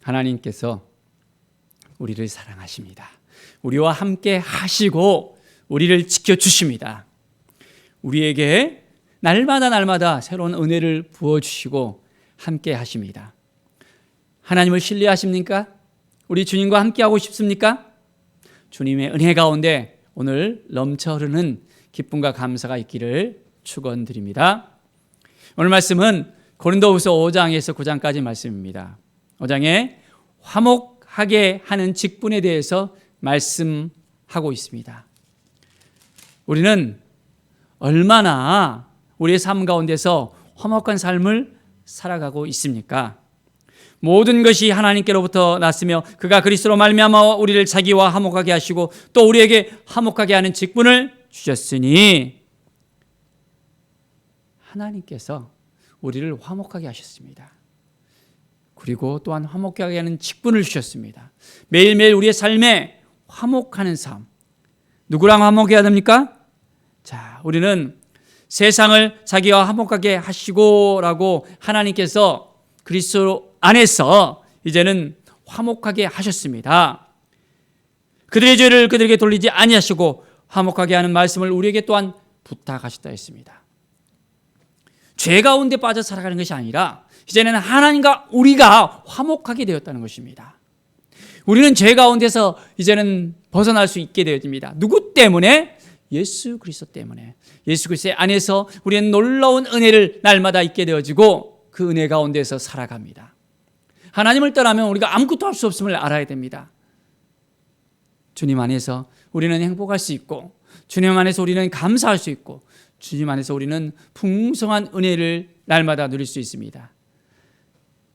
하나님께서 우리를 사랑하십니다. 우리와 함께 하시고 우리를 지켜주십니다. 우리에게 날마다 새로운 은혜를 부어주시고 함께 하십니다. 하나님을 신뢰하십니까? 우리 주님과 함께 하고 싶습니까? 주님의 은혜 가운데 오늘 넘쳐 흐르는 기쁨과 감사가 있기를 축원드립니다. 오늘 말씀은 고린도후서 5장에서 9장까지 말씀입니다. 5장에 화목하게 하는 직분에 대해서 말씀하고 있습니다. 우리는 얼마나 우리의 삶 가운데서 화목한 삶을 살아가고 있습니까? 모든 것이 하나님께로부터 났으며 그가 그리스도로 말미암아 우리를 자기와 화목하게 하시고 또 우리에게 화목하게 하는 직분을 주셨으니 하나님께서 우리를 화목하게 하셨습니다. 그리고 또한 화목하게 하는 직분을 주셨습니다. 매일매일 우리의 삶에 화목하는 삶. 누구랑 화목해야 됩니까? 자, 우리는 세상을 자기와 화목하게 하시고라고 하나님께서 그리스도 안에서 이제는 화목하게 하셨습니다. 그들의 죄를 그들에게 돌리지 아니하시고 화목하게 하는 말씀을 우리에게 또한 부탁하셨다 했습니다. 죄 가운데 빠져 살아가는 것이 아니라 이제는 하나님과 우리가 화목하게 되었다는 것입니다. 우리는 죄 가운데서 이제는 벗어날 수 있게 되어집니다. 누구 때문에? 예수 그리스도 때문에. 예수 그리스도 안에서 우리는 놀라운 은혜를 날마다 있게 되어지고 그 은혜 가운데서 살아갑니다. 하나님을 떠나면 우리가 아무것도 할 수 없음을 알아야 됩니다. 주님 안에서 우리는 행복할 수 있고 주님 안에서 우리는 감사할 수 있고 주님 안에서 우리는 풍성한 은혜를 날마다 누릴 수 있습니다.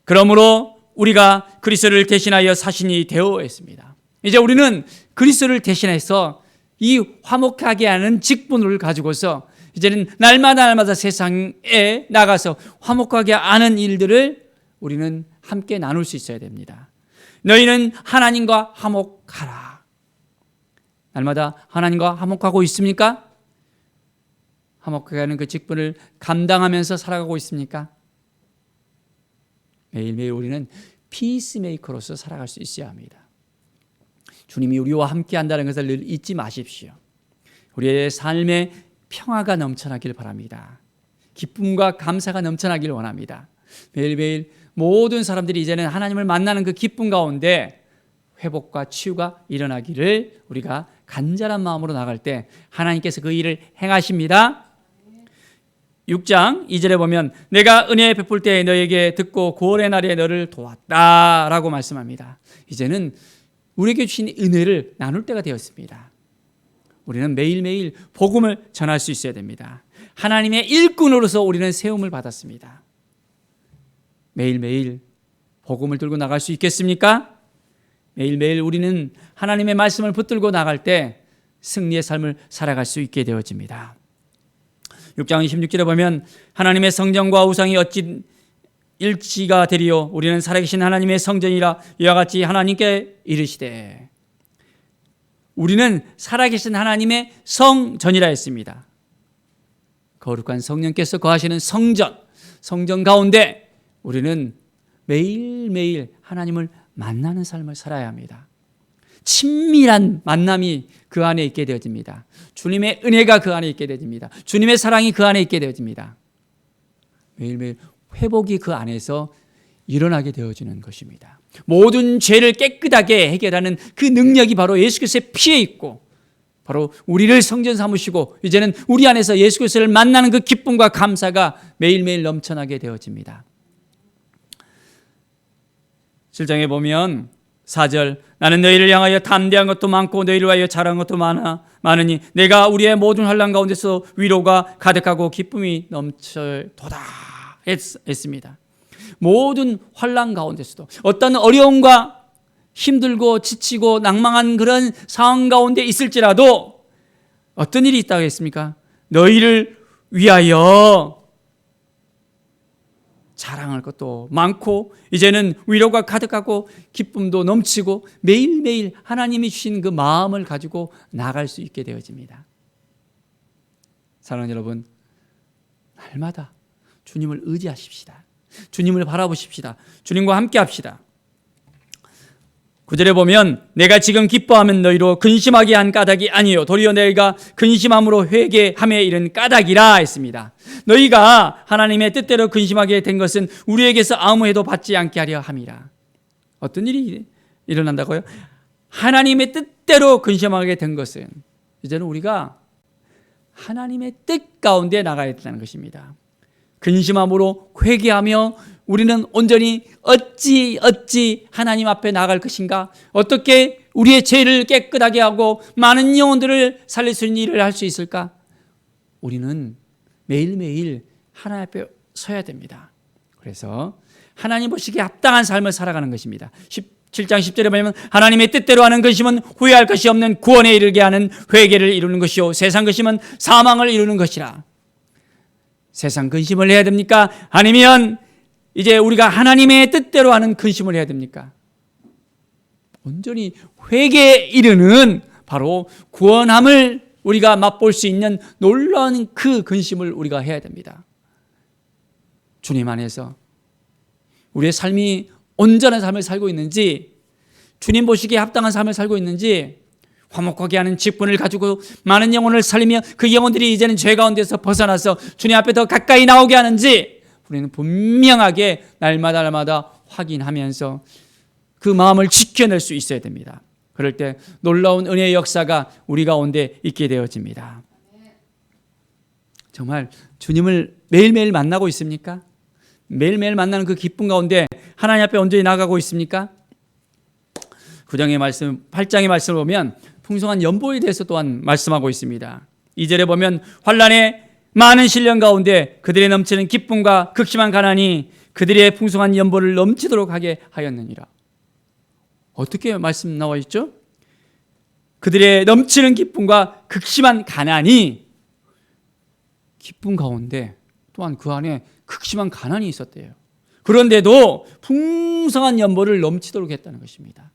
그러므로 우리가 그리스도를 대신하여 사신이 되어 있습니다. 이제 우리는 그리스도를 대신해서 이 화목하게 하는 직분을 가지고서 이제는 날마다 세상에 나가서 화목하게 하는 일들을 우리는 함께 나눌 수 있어야 됩니다. 너희는 하나님과 화목하라. 날마다 하나님과 화목하고 있습니까? 화목하게 하는 그 직분을 감당하면서 살아가고 있습니까? 매일매일 우리는 피스메이커로서 살아갈 수 있어야 합니다. 주님이 우리와 함께 한다는 것을 늘 잊지 마십시오. 우리의 삶에 평화가 넘쳐나길 바랍니다. 기쁨과 감사가 넘쳐나길 원합니다. 매일매일 모든 사람들이 이제는 하나님을 만나는 그 기쁨 가운데 회복과 치유가 일어나기를 우리가 간절한 마음으로 나갈 때 하나님께서 그 일을 행하십니다. 6장 2절에 보면 내가 은혜 베풀 때 너에게 듣고 구원의 날에 너를 도왔다라고 말씀합니다. 이제는 우리에게 주신 은혜를 나눌 때가 되었습니다. 우리는 매일매일 복음을 전할 수 있어야 됩니다. 하나님의 일꾼으로서 우리는 세움을 받았습니다. 매일매일 복음을 들고 나갈 수 있겠습니까? 매일매일 우리는 하나님의 말씀을 붙들고 나갈 때 승리의 삶을 살아갈 수 있게 되어집니다. 6장 26절에 보면 하나님의 성전과 우상이 어찌 일치가 되리요 우리는 살아계신 하나님의 성전이라 이와 같이 하나님께 이르시되 우리는 살아계신 하나님의 성전이라 했습니다. 거룩한 성령께서 거하시는 성전 가운데 우리는 매일매일 하나님을 만나는 삶을 살아야 합니다. 친밀한 만남이 그 안에 있게 되어집니다. 주님의 은혜가 그 안에 있게 되어집니다. 주님의 사랑이 그 안에 있게 되어집니다. 매일매일 회복이 그 안에서 일어나게 되어지는 것입니다. 모든 죄를 깨끗하게 해결하는 그 능력이 바로 예수 그리스도의 피에 있고 바로 우리를 성전 삼으시고 이제는 우리 안에서 예수 그리스도를 만나는 그 기쁨과 감사가 매일매일 넘쳐나게 되어집니다. 7장에 보면 4절 나는 너희를 향하여 담대한 것도 많고 너희를 위하여 자랑한 것도 많으니 내가 우리의 모든 환난 가운데서 위로가 가득하고 기쁨이 넘쳐도다 했습니다. 모든 환난 가운데서도 어떤 어려움과 힘들고 지치고 낭망한 그런 상황 가운데 있을지라도 어떤 일이 있다고 했습니까? 너희를 위하여 자랑할 것도 많고 이제는 위로가 가득하고 기쁨도 넘치고 매일매일 하나님이 주신 그 마음을 가지고 나갈 수 있게 되어집니다. 사랑하는 여러분, 날마다 주님을 의지하십시다. 주님을 바라보십시다. 주님과 함께 합시다. 9절에 보면 내가 지금 기뻐하면 너희로 근심하게 한 까닭이 아니요 도리어 너희가 근심함으로 회개함에 이른 까닭이라 했습니다. 너희가 하나님의 뜻대로 근심하게 된 것은 우리에게서 아무 해도 받지 않게 하려 함이라. 어떤 일이 일어난다고요? 하나님의 뜻대로 근심하게 된 것은 이제는 우리가 하나님의 뜻 가운데 나가야 된다는 것입니다. 근심함으로 회개하며 우리는 온전히 어찌 하나님 앞에 나갈 것인가? 어떻게 우리의 죄를 깨끗하게 하고 많은 영혼들을 살릴 수 있는 일을 할 수 있을까? 우리는 매일매일 하나님 앞에 서야 됩니다. 그래서 하나님 보시기에 합당한 삶을 살아가는 것입니다. 7장 10절에 보면 하나님의 뜻대로 하는 근심은 후회할 것이 없는 구원에 이르게 하는 회개를 이루는 것이요 세상 근심은 사망을 이루는 것이라. 세상 근심을 해야 됩니까? 아니면 이제 우리가 하나님의 뜻대로 하는 근심을 해야 됩니까? 온전히 회개에 이르는 바로 구원함을 우리가 맛볼 수 있는 놀라운 그 근심을 우리가 해야 됩니다. 주님 안에서 우리의 삶이 온전한 삶을 살고 있는지, 주님 보시기에 합당한 삶을 살고 있는지, 화목하게 하는 직분을 가지고 많은 영혼을 살리며 그 영혼들이 이제는 죄 가운데서 벗어나서 주님 앞에 더 가까이 나오게 하는지 우리는 분명하게 날마다 확인하면서 그 마음을 지켜낼 수 있어야 됩니다. 그럴 때 놀라운 은혜의 역사가 우리 가운데 있게 되어집니다. 정말 주님을 매일매일 만나고 있습니까? 매일매일 만나는 그 기쁨 가운데 하나님 앞에 온전히 나가고 있습니까? 9장의 말씀, 8장의 말씀을 보면 풍성한 연보에 대해서 또한 말씀하고 있습니다. 2절에 보면 환난의 많은 시련 가운데 그들의 넘치는 기쁨과 극심한 가난이 그들의 풍성한 연보를 넘치도록 하게 하였느니라. 어떻게 말씀 나와 있죠? 그들의 넘치는 기쁨과 극심한 가난이, 기쁨 가운데 또한 그 안에 극심한 가난이 있었대요. 그런데도 풍성한 연보를 넘치도록 했다는 것입니다.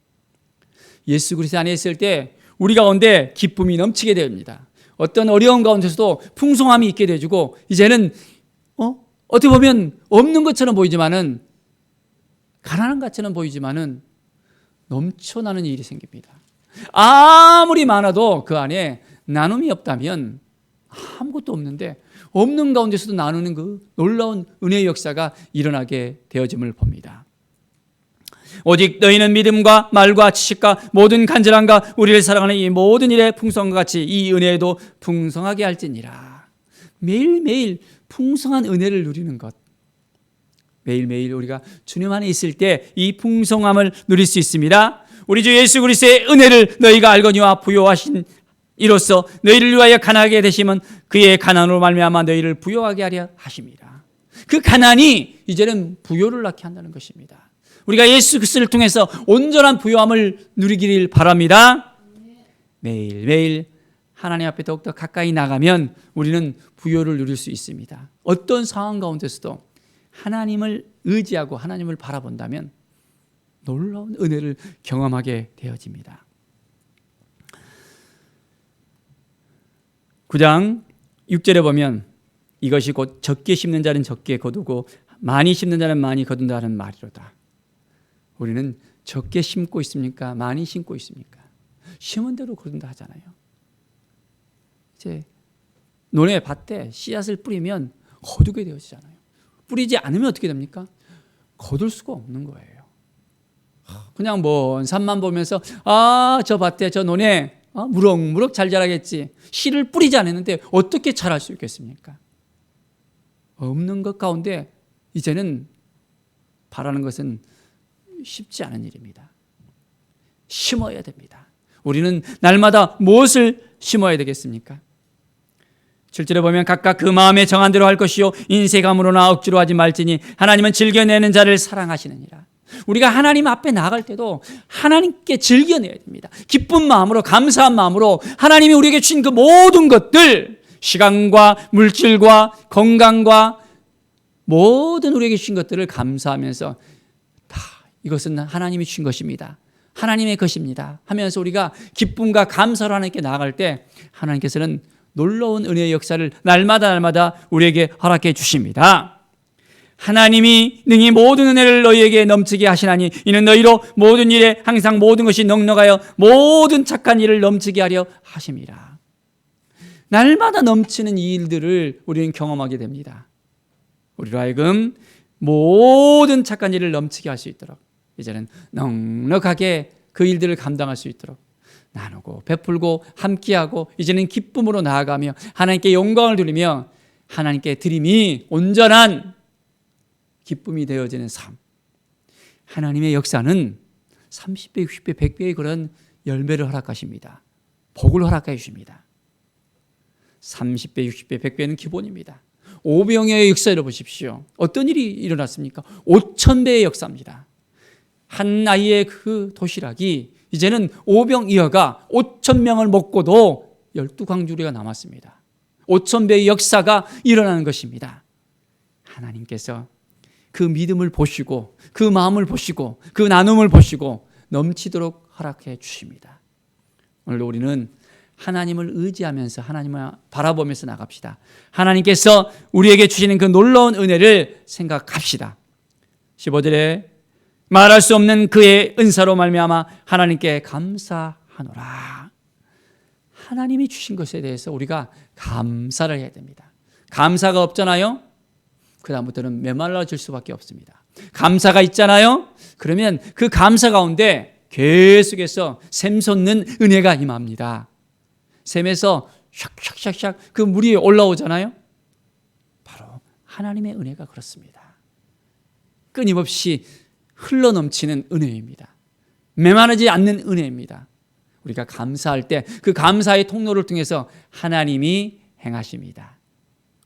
예수 그리스도 안에 있을 때 우리 가운데 기쁨이 넘치게 됩니다. 어떤 어려운 가운데서도 풍성함이 있게 되어지고 이제는 어떻게 보면 없는 것처럼 보이지만은, 가난한 것처럼 보이지만은 넘쳐나는 일이 생깁니다. 아무리 많아도 그 안에 나눔이 없다면 아무것도 없는데 없는 가운데서도 나누는 그 놀라운 은혜의 역사가 일어나게 되어짐을 봅니다. 오직 너희는 믿음과 말과 지식과 모든 간절함과 우리를 사랑하는 이 모든 일의 풍성과 같이 이 은혜에도 풍성하게 할지니라. 매일매일 풍성한 은혜를 누리는 것, 매일매일 우리가 주님 안에 있을 때 이 풍성함을 누릴 수 있습니다. 우리 주 예수 그리스도의 은혜를 너희가 알거니와 부요하신 이로써 너희를 위하여 가난하게 되시면 그의 가난으로 말미암아 너희를 부요하게 하려 하십니다. 그 가난이 이제는 부요를 낳게 한다는 것입니다. 우리가 예수 그리스도를 통해서 온전한 부요함을 누리기를 바랍니다. 매일매일 하나님 앞에 더욱더 가까이 나가면 우리는 부요를 누릴 수 있습니다. 어떤 상황 가운데서도 하나님을 의지하고 하나님을 바라본다면 놀라운 은혜를 경험하게 되어집니다. 9장 6절에 보면 이것이 곧 적게 심는 자는 적게 거두고 많이 심는 자는 많이 거둔다는 말이로다. 우리는 적게 심고 있습니까? 많이 심고 있습니까? 심은 대로 거둔다 하잖아요. 이제 논에 밭에 씨앗을 뿌리면 거두게 되어지잖아요. 뿌리지 않으면 어떻게 됩니까? 거둘 수가 없는 거예요. 그냥 먼 산만 보면서 저 밭에 저 논에 무럭무럭 잘 자라겠지. 씨를 뿌리지 않았는데 어떻게 자랄 수 있겠습니까? 없는 것 가운데 이제는 바라는 것은 쉽지 않은 일입니다. 심어야 됩니다. 우리는 날마다 무엇을 심어야 되겠습니까? 7절에 보면 각각 그 마음에 정한 대로 할 것이요 인색함으로나 억지로 하지 말지니 하나님은 즐겨내는 자를 사랑하시느니라. 우리가 하나님 앞에 나갈 때도 하나님께 즐겨내야 됩니다. 기쁜 마음으로, 감사한 마음으로 하나님이 우리에게 주신 그 모든 것들, 시간과 물질과 건강과 모든 우리에게 주신 것들을 감사하면서 다 이것은 하나님이 주신 것입니다, 하나님의 것입니다 하면서 우리가 기쁨과 감사로 하나님께 나아갈 때 하나님께서는 놀라운 은혜의 역사를 날마다 우리에게 허락해 주십니다. 하나님이 능히 모든 은혜를 너희에게 넘치게 하시나니 이는 너희로 모든 일에 항상 모든 것이 넉넉하여 모든 착한 일을 넘치게 하려 하심이라. 날마다 넘치는 이 일들을 우리는 경험하게 됩니다. 우리로 하여금 모든 착한 일을 넘치게 할 수 있도록 이제는 넉넉하게 그 일들을 감당할 수 있도록 나누고 베풀고 함께하고 이제는 기쁨으로 나아가며 하나님께 영광을 돌리며 하나님께 드림이 온전한 기쁨이 되어지는 삶. 하나님의 역사는 30배, 60배, 100배의 그런 열매를 허락하십니다. 복을 허락해 주십니다. 30배, 60배, 100배는 기본입니다. 오병이어의 역사를 보십시오. 어떤 일이 일어났습니까? 5,000배의 역사입니다. 한 아이의 그 도시락이 이제는 오병이어가 5,000명을 먹고도 12광주리가 남았습니다. 5,000배의 역사가 일어나는 것입니다. 하나님께서 그 믿음을 보시고 그 마음을 보시고 그 나눔을 보시고 넘치도록 허락해 주십니다. 오늘도 우리는 하나님을 의지하면서 하나님을 바라보면서 나갑시다. 하나님께서 우리에게 주시는 그 놀라운 은혜를 생각합시다. 15절에 말할 수 없는 그의 은사로 말미암아 하나님께 감사하노라. 하나님이 주신 것에 대해서 우리가 감사를 해야 됩니다. 감사가 없잖아요? 그 다음부터는 메말라질 수밖에 없습니다. 감사가 있잖아요? 그러면 그 감사 가운데 계속해서 샘솟는 은혜가 임합니다. 샘에서 샥샥샥샥 그 물이 올라오잖아요? 바로 하나님의 은혜가 그렇습니다. 끊임없이 흘러넘치는 은혜입니다. 메마르지 않는 은혜입니다. 우리가 감사할 때 그 감사의 통로를 통해서 하나님이 행하십니다.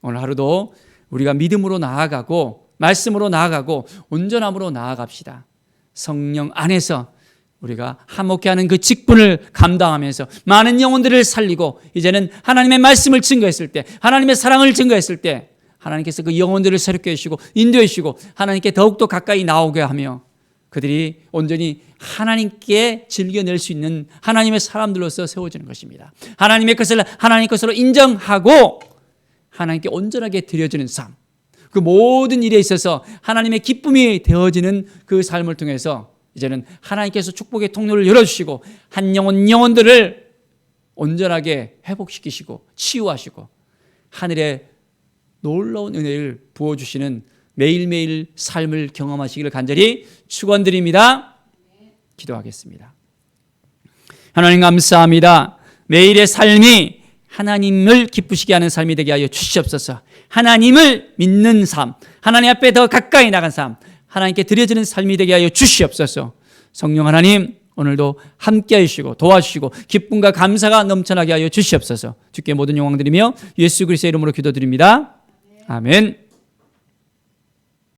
오늘 하루도 우리가 믿음으로 나아가고 말씀으로 나아가고 온전함으로 나아갑시다. 성령 안에서 우리가 화목해하는 그 직분을 감당하면서 많은 영혼들을 살리고 이제는 하나님의 말씀을 증거했을 때 하나님의 사랑을 증거했을 때 하나님께서 그 영혼들을 새롭게 해주시고 인도해 주시고 하나님께 더욱더 가까이 나오게 하며 그들이 온전히 하나님께 즐겨낼 수 있는 하나님의 사람들로서 세워지는 것입니다. 하나님의 것을 하나님 것으로 인정하고 하나님께 온전하게 드려지는 삶, 그 모든 일에 있어서 하나님의 기쁨이 되어지는 그 삶을 통해서 이제는 하나님께서 축복의 통로를 열어주시고 한 영혼들을 온전하게 회복시키시고 치유하시고 하늘의 놀라운 은혜를 부어주시는 매일매일 삶을 경험하시기를 간절히 축원드립니다. 기도하겠습니다. 하나님 감사합니다. 매일의 삶이 하나님을 기쁘시게 하는 삶이 되게 하여 주시옵소서. 하나님을 믿는 삶, 하나님 앞에 더 가까이 나간 삶, 하나님께 드려지는 삶이 되게 하여 주시옵소서. 성령 하나님 오늘도 함께 해주시고 도와주시고 기쁨과 감사가 넘쳐나게 하여 주시옵소서. 주께 모든 영광 드리며 예수 그리스도의 이름으로 기도드립니다. 아멘.